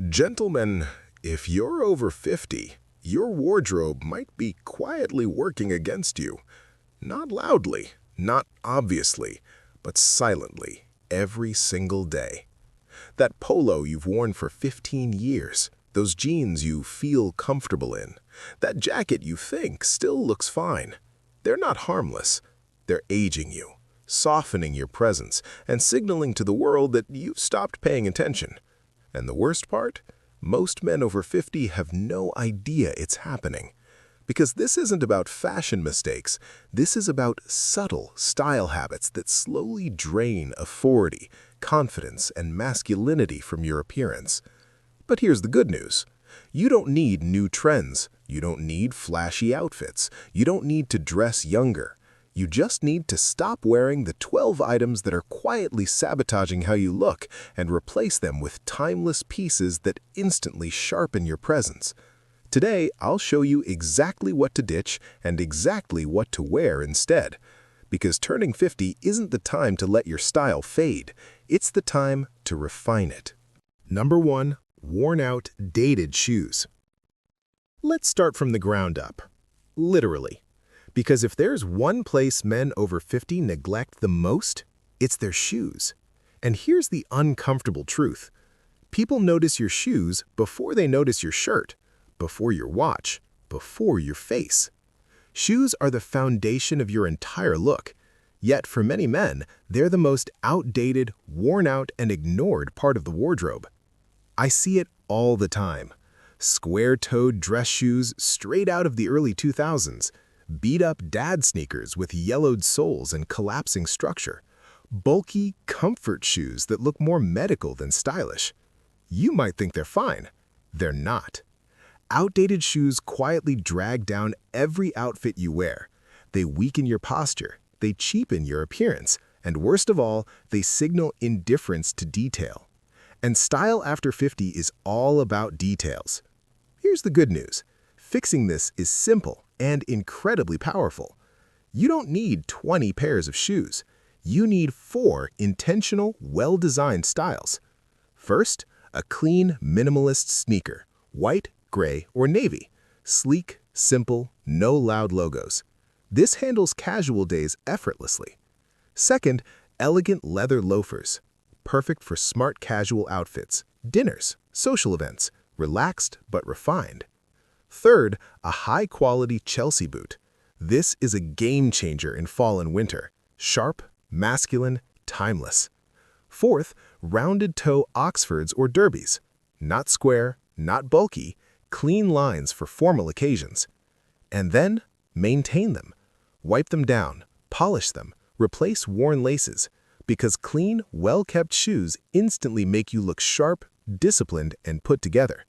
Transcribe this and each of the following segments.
Gentlemen, if you're over 50, your wardrobe might be quietly working against you. Not loudly, not obviously, but silently, every single day. That polo you've worn for 15 years, those jeans you feel comfortable in, that jacket you think still looks fine. They're not harmless. They're aging you, softening your presence, and signaling to the world that you've stopped paying attention. And the worst part? Most men over 50 have no idea it's happening. Because this isn't about fashion mistakes. This is about subtle style habits that slowly drain authority, confidence, and masculinity from your appearance. But here's the good news. You don't need new trends. You don't need flashy outfits. You don't need to dress younger. You just need to stop wearing the 12 items that are quietly sabotaging how you look and replace them with timeless pieces that instantly sharpen your presence. Today, I'll show you exactly what to ditch and exactly what to wear instead. Because turning 50 isn't the time to let your style fade. It's the time to refine it. Number 1. Worn-out, dated shoes. Let's start from the ground up. Literally. Because if there's one place men over 50 neglect the most, it's their shoes. And here's the uncomfortable truth. People notice your shoes before they notice your shirt, before your watch, before your face. Shoes are the foundation of your entire look. Yet for many men, they're the most outdated, worn out, and ignored part of the wardrobe. I see it all the time. Square-toed dress shoes straight out of the early 2000s. Beat-up dad sneakers with yellowed soles and collapsing structure. Bulky comfort shoes that look more medical than stylish. You might think they're fine. They're not. Outdated shoes quietly drag down every outfit you wear. They weaken your posture. They cheapen your appearance. And worst of all, they signal indifference to detail. And style after 50 is all about details. Here's the good news. Fixing this is simple and incredibly powerful. You don't need 20 pairs of shoes. You need 4 intentional, well-designed styles. First, a clean, minimalist sneaker, white, gray, or navy. Sleek, simple, no loud logos. This handles casual days effortlessly. Second, elegant leather loafers. Perfect for smart casual outfits, dinners, social events, relaxed but refined. Third, a high-quality Chelsea boot. This is a game-changer in fall and winter. Sharp, masculine, timeless. Fourth, rounded-toe Oxfords or derbies. Not square, not bulky, clean lines for formal occasions. And then, maintain them. Wipe them down, polish them, replace worn laces. Because clean, well-kept shoes instantly make you look sharp, disciplined, and put together.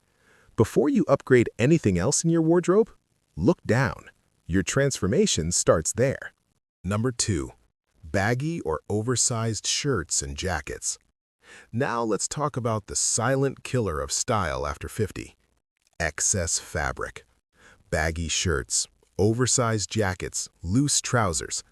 Before you upgrade anything else in your wardrobe, look down. Your transformation starts there. Number 2. Baggy or oversized shirts and jackets. Now let's talk about the silent killer of style after 50. Excess fabric. Baggy shirts, oversized jackets, loose trousers.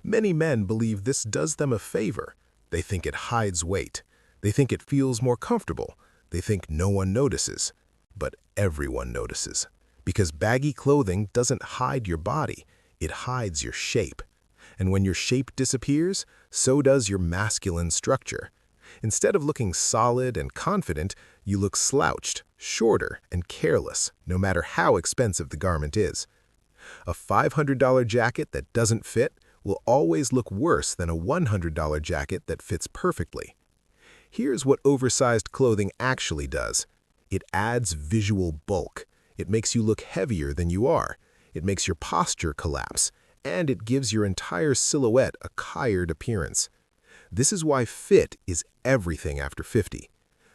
Many men believe this does them a favor. They think it hides weight. They think it feels more comfortable. They think no one notices. But everyone notices. Because baggy clothing doesn't hide your body, it hides your shape. And when your shape disappears, so does your masculine structure. Instead of looking solid and confident, you look slouched, shorter, and careless, no matter how expensive the garment is. A $500 jacket that doesn't fit will always look worse than a $100 jacket that fits perfectly. Here's what oversized clothing actually does. It adds visual bulk. It makes you look heavier than you are. It makes your posture collapse. And it gives your entire silhouette a tired appearance. This is why fit is everything after 50.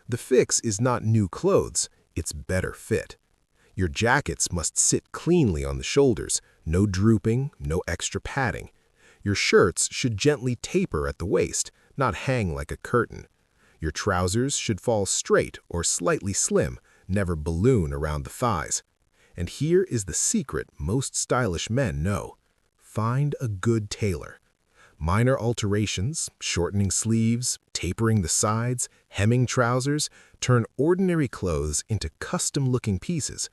The fix is not new clothes, it's better fit. Your jackets must sit cleanly on the shoulders, no drooping, no extra padding. Your shirts should gently taper at the waist, not hang like a curtain. Your trousers should fall straight or slightly slim, never balloon around the thighs. And here is the secret most stylish men know. Find a good tailor. Minor alterations, shortening sleeves, tapering the sides, hemming trousers, turn ordinary clothes into custom-looking pieces.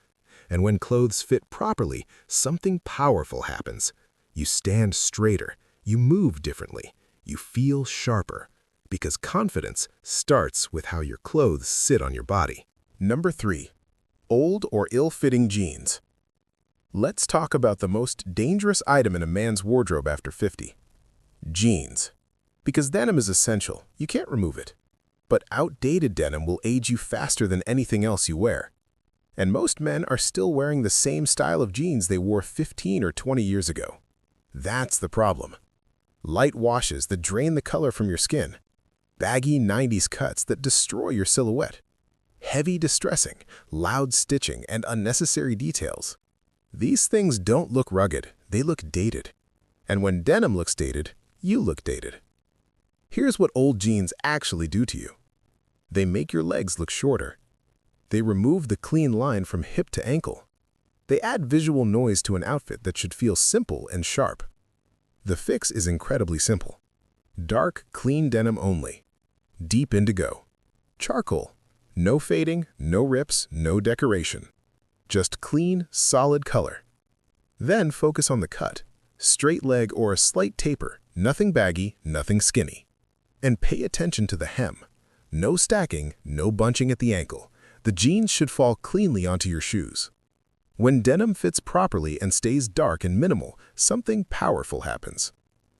And when clothes fit properly, something powerful happens. You stand straighter, you move differently, you feel sharper, because confidence starts with how your clothes sit on your body. Number 3. Old or ill-fitting jeans. Let's talk about the most dangerous item in a man's wardrobe after 50. Jeans. Because denim is essential, you can't remove it. But outdated denim will age you faster than anything else you wear. And most men are still wearing the same style of jeans they wore 15 or 20 years ago. That's the problem. Light washes that drain the color from your skin. Baggy 90s cuts that destroy your silhouette. Heavy distressing, loud stitching, and unnecessary details. These things don't look rugged, they look dated. And when denim looks dated, you look dated. Here's what old jeans actually do to you. They make your legs look shorter. They remove the clean line from hip to ankle. They add visual noise to an outfit that should feel simple and sharp. The fix is incredibly simple. Dark, clean denim only. Deep indigo. Charcoal. No fading, no rips, no decoration. Just clean, solid color. Then focus on the cut. Straight leg or a slight taper, nothing baggy, nothing skinny. And pay attention to the hem. No stacking, no bunching at the ankle. The jeans should fall cleanly onto your shoes. When denim fits properly and stays dark and minimal, something powerful happens.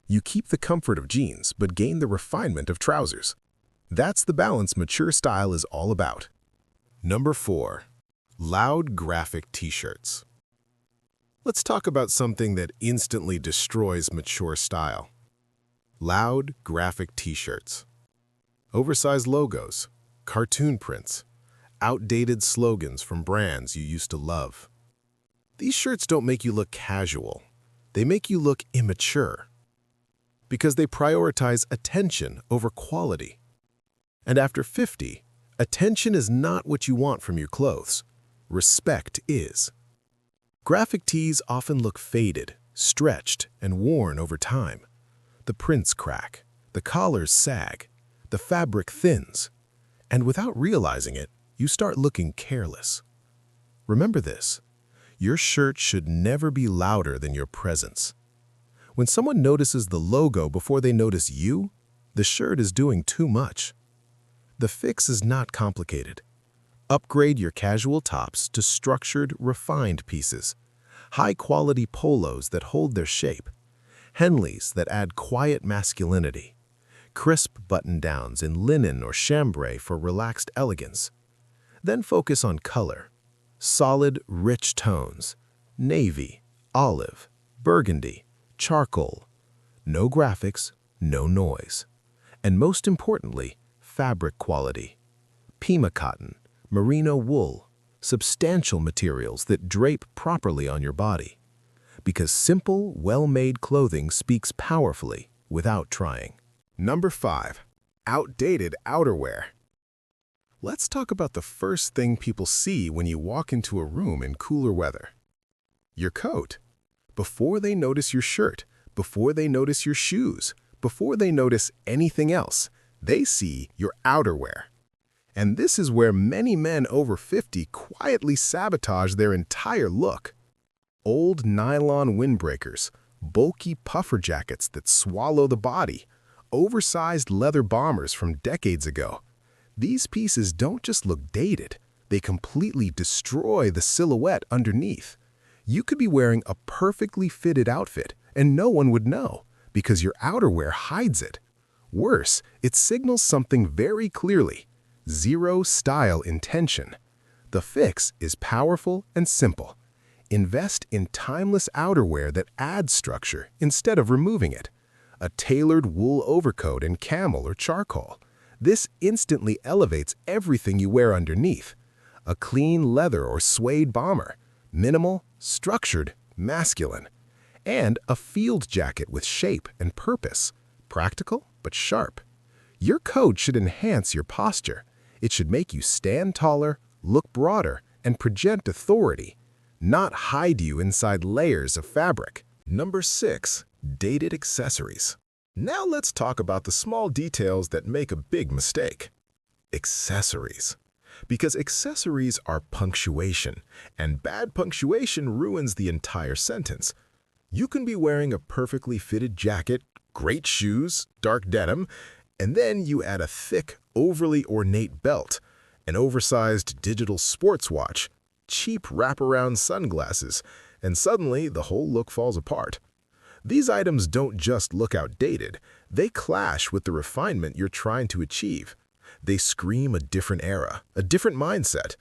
You keep the comfort of jeans, but gain the refinement of trousers. That's the balance mature style is all about. Number 4. Loud graphic t-shirts. Let's talk about something that instantly destroys mature style. Loud graphic t-shirts. Oversized logos, cartoon prints, outdated slogans from brands you used to love. These shirts don't make you look casual. They make you look immature. Because they prioritize attention over quality. And after 50, attention is not what you want from your clothes. Respect is. Graphic tees often look faded, stretched, and worn over time. The prints crack, the collars sag, the fabric thins, and without realizing it, you start looking careless. Remember this, your shirt should never be louder than your presence. When someone notices the logo before they notice you, the shirt is doing too much. The fix is not complicated. Upgrade your casual tops to structured, refined pieces. High-quality polos that hold their shape. Henleys that add quiet masculinity. Crisp button-downs in linen or chambray for relaxed elegance. Then focus on color. Solid, rich tones. Navy, olive, burgundy, charcoal. No graphics, no noise. And most importantly, fabric quality. Pima cotton, merino wool, substantial materials that drape properly on your body. Because simple, well-made clothing speaks powerfully without trying. Number 5. Outdated outerwear. Let's talk about the first thing people see when you walk into a room in cooler weather. Your coat. Before they notice your shirt, before they notice your shoes, before they notice anything else, they see your outerwear. And this is where many men over 50 quietly sabotage their entire look. Old nylon windbreakers, bulky puffer jackets that swallow the body, oversized leather bombers from decades ago. These pieces don't just look dated, they completely destroy the silhouette underneath. You could be wearing a perfectly fitted outfit and no one would know because your outerwear hides it. Worse, it signals something very clearly. Zero style intention. The fix is powerful and simple. Invest in timeless outerwear that adds structure instead of removing it. A tailored wool overcoat in camel or charcoal. This instantly elevates everything you wear underneath. A clean leather or suede bomber. Minimal, structured, masculine. And a field jacket with shape and purpose. Practical but sharp. Your coat should enhance your posture. It should make you stand taller, look broader, and project authority, not hide you inside layers of fabric. Number 6. Dated accessories. Now let's talk about the small details that make a big mistake. Accessories. Because accessories are punctuation, and bad punctuation ruins the entire sentence. You can be wearing a perfectly fitted jacket, great shoes, dark denim, and then you add a thick, overly ornate belt, an oversized digital sports watch, cheap wraparound sunglasses, and suddenly the whole look falls apart. These items don't just look outdated, they clash with the refinement you're trying to achieve. They scream a different era, a different mindset.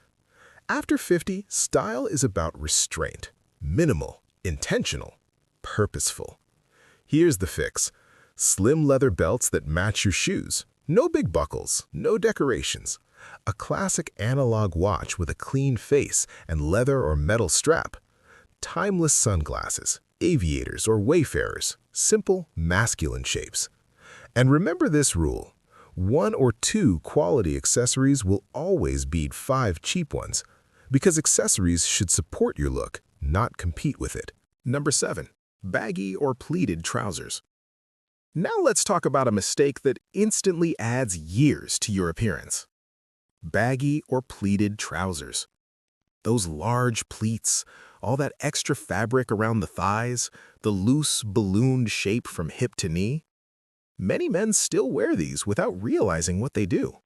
After 50, style is about restraint, minimal, intentional, purposeful. Here's the fix. Slim leather belts that match your shoes. No big buckles, no decorations. A classic analog watch with a clean face and leather or metal strap. Timeless sunglasses, aviators or wayfarers, simple, masculine shapes. And remember this rule. 1 or 2 quality accessories will always beat 5 cheap ones, because accessories should support your look, not compete with it. Number 7. Baggy or pleated trousers. Now let's talk about a mistake that instantly adds years to your appearance. Baggy or pleated trousers. Those large pleats, all that extra fabric around the thighs, the loose, ballooned shape from hip to knee. Many men still wear these without realizing what they do.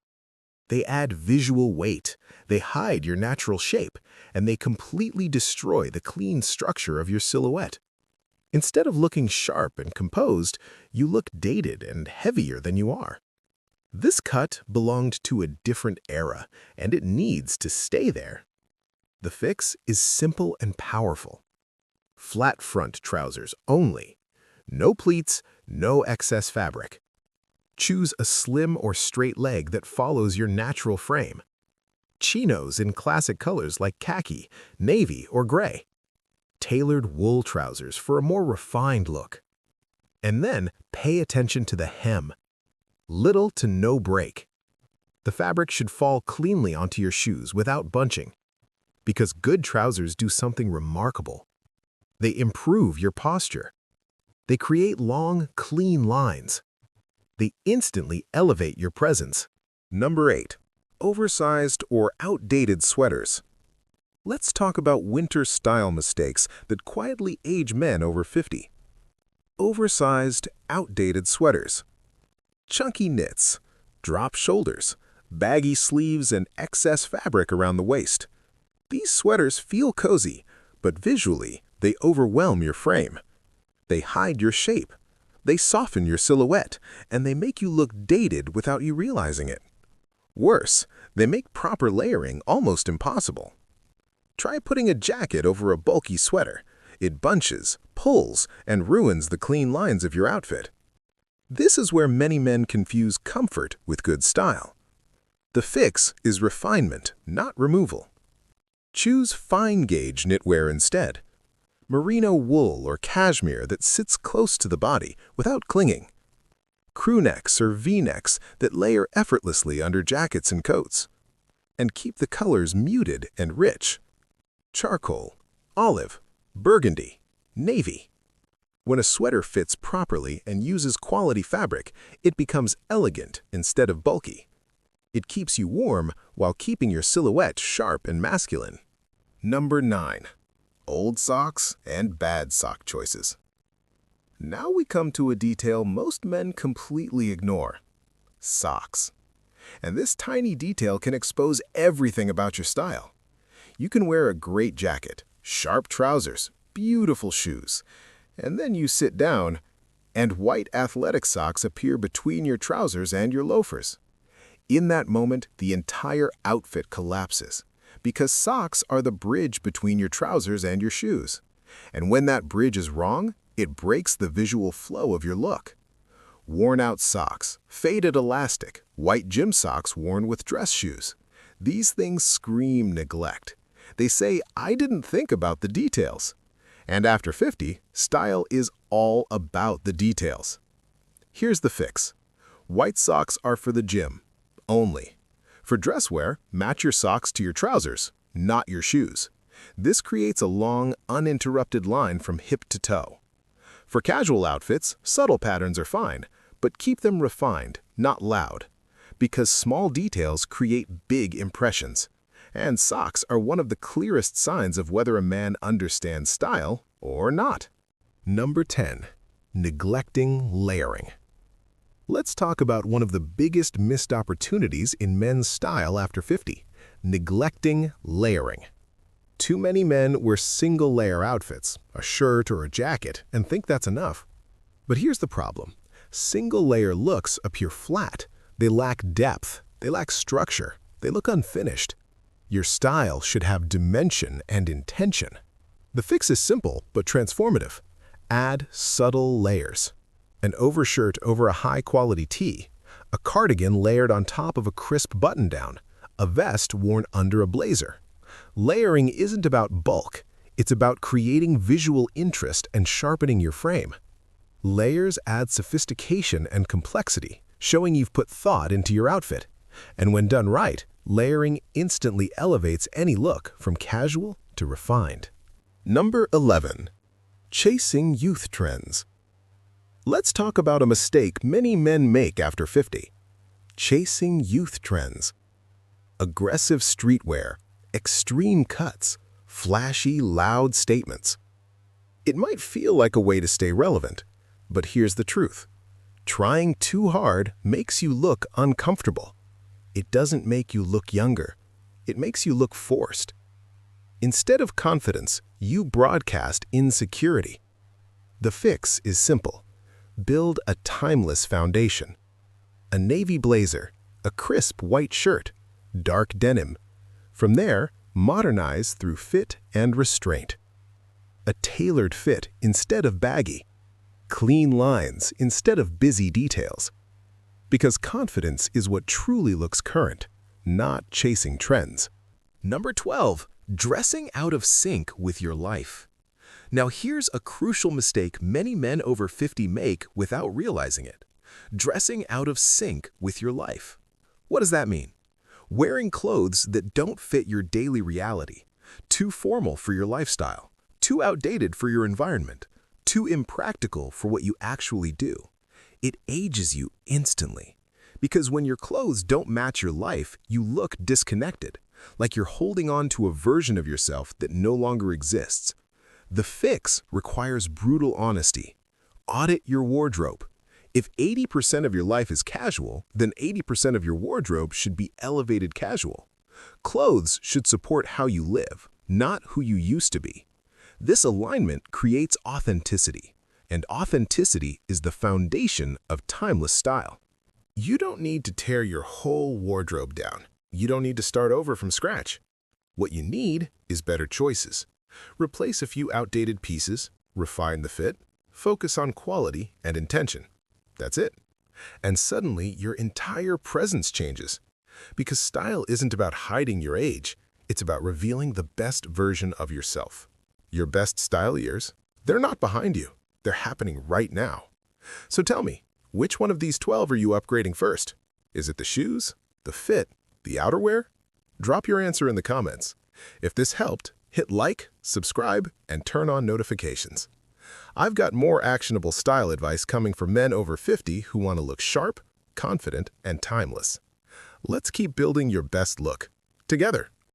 They add visual weight, they hide your natural shape, and they completely destroy the clean structure of your silhouette. Instead of looking sharp and composed, you look dated and heavier than you are. This cut belonged to a different era, and it needs to stay there. The fix is simple and powerful. Flat front trousers only. No pleats, no excess fabric. Choose a slim or straight leg that follows your natural frame. Chinos in classic colors like khaki, navy, or gray. Tailored wool trousers for a more refined look. And then pay attention to the hem. Little to no break. The fabric should fall cleanly onto your shoes without bunching. Because good trousers do something remarkable. They improve your posture. They create long, clean lines. They instantly elevate your presence. Number 8. Oversized or outdated sweaters. Let's talk about winter style mistakes that quietly age men over 50. Oversized, outdated sweaters. Chunky knits, drop shoulders, baggy sleeves, and excess fabric around the waist. These sweaters feel cozy, but visually, they overwhelm your frame. They hide your shape, they soften your silhouette, and they make you look dated without you realizing it. Worse, they make proper layering almost impossible. Try putting a jacket over a bulky sweater. It bunches, pulls, and ruins the clean lines of your outfit. This is where many men confuse comfort with good style. The fix is refinement, not removal. Choose fine-gauge knitwear instead. Merino wool or cashmere that sits close to the body without clinging. Crew necks or V-necks that layer effortlessly under jackets and coats. And keep the colors muted and rich. Charcoal, olive, burgundy, navy. When a sweater fits properly and uses quality fabric, it becomes elegant instead of bulky. It keeps you warm while keeping your silhouette sharp and masculine. Number 9. Old socks and bad sock choices. Now we come to a detail most men completely ignore. Socks. And this tiny detail can expose everything about your style. You can wear a great jacket, sharp trousers, beautiful shoes, and then you sit down, and white athletic socks appear between your trousers and your loafers. In that moment, the entire outfit collapses, because socks are the bridge between your trousers and your shoes. And when that bridge is wrong, it breaks the visual flow of your look. Worn-out socks, faded elastic, white gym socks worn with dress shoes. These things scream neglect. They say, "I didn't think about the details." And after 50, style is all about the details. Here's the fix. White socks are for the gym, only. For dress wear, match your socks to your trousers, not your shoes. This creates a long, uninterrupted line from hip to toe. For casual outfits, subtle patterns are fine, but keep them refined, not loud, because small details create big impressions. And socks are one of the clearest signs of whether a man understands style or not. Number 10. Neglecting layering. Let's talk about one of the biggest missed opportunities in men's style after 50, neglecting layering. Too many men wear single-layer outfits, a shirt or a jacket, and think that's enough. But here's the problem. Single-layer looks appear flat. They lack depth. They lack structure. They look unfinished. Your style should have dimension and intention. The fix is simple but transformative. Add subtle layers. An overshirt over a high-quality tee, a cardigan layered on top of a crisp button-down, a vest worn under a blazer. Layering isn't about bulk. It's about creating visual interest and sharpening your frame. Layers add sophistication and complexity, showing you've put thought into your outfit. And when done right, layering instantly elevates any look from casual to refined. Number 11. Chasing youth trends. Let's talk about a mistake many men make after 50. Chasing youth trends. Aggressive streetwear, extreme cuts, flashy, loud statements. It might feel like a way to stay relevant, but here's the truth. Trying too hard makes you look uncomfortable. It doesn't make you look younger. It makes you look forced. Instead of confidence, you broadcast insecurity. The fix is simple. Build a timeless foundation. A navy blazer, a crisp white shirt, dark denim. From there, modernize through fit and restraint. A tailored fit instead of baggy. Clean lines instead of busy details. Because confidence is what truly looks current, not chasing trends. Number 12. Dressing out of sync with your life. Now here's a crucial mistake many men over 50 make without realizing it. Dressing out of sync with your life. What does that mean? Wearing clothes that don't fit your daily reality. Too formal for your lifestyle. Too outdated for your environment. Too impractical for what you actually do. It ages you instantly. Because when your clothes don't match your life, you look disconnected, like you're holding on to a version of yourself that no longer exists. The fix requires brutal honesty. Audit your wardrobe. If 80% of your life is casual, then 80% of your wardrobe should be elevated casual. Clothes should support how you live, not who you used to be. This alignment creates authenticity, and authenticity is the foundation of timeless style. You don't need to tear your whole wardrobe down. You don't need to start over from scratch. What you need is better choices. Replace a few outdated pieces, refine the fit, focus on quality and intention. That's it. And suddenly your entire presence changes. Because style isn't about hiding your age, it's about revealing the best version of yourself. Your best style years, they're not behind you. They're happening right now. So tell me, which one of these 12 are you upgrading first? Is it the shoes, the fit, the outerwear? Drop your answer in the comments. If this helped, hit like, subscribe, and turn on notifications. I've got more actionable style advice coming for men over 50 who want to look sharp, confident, and timeless. Let's keep building your best look together.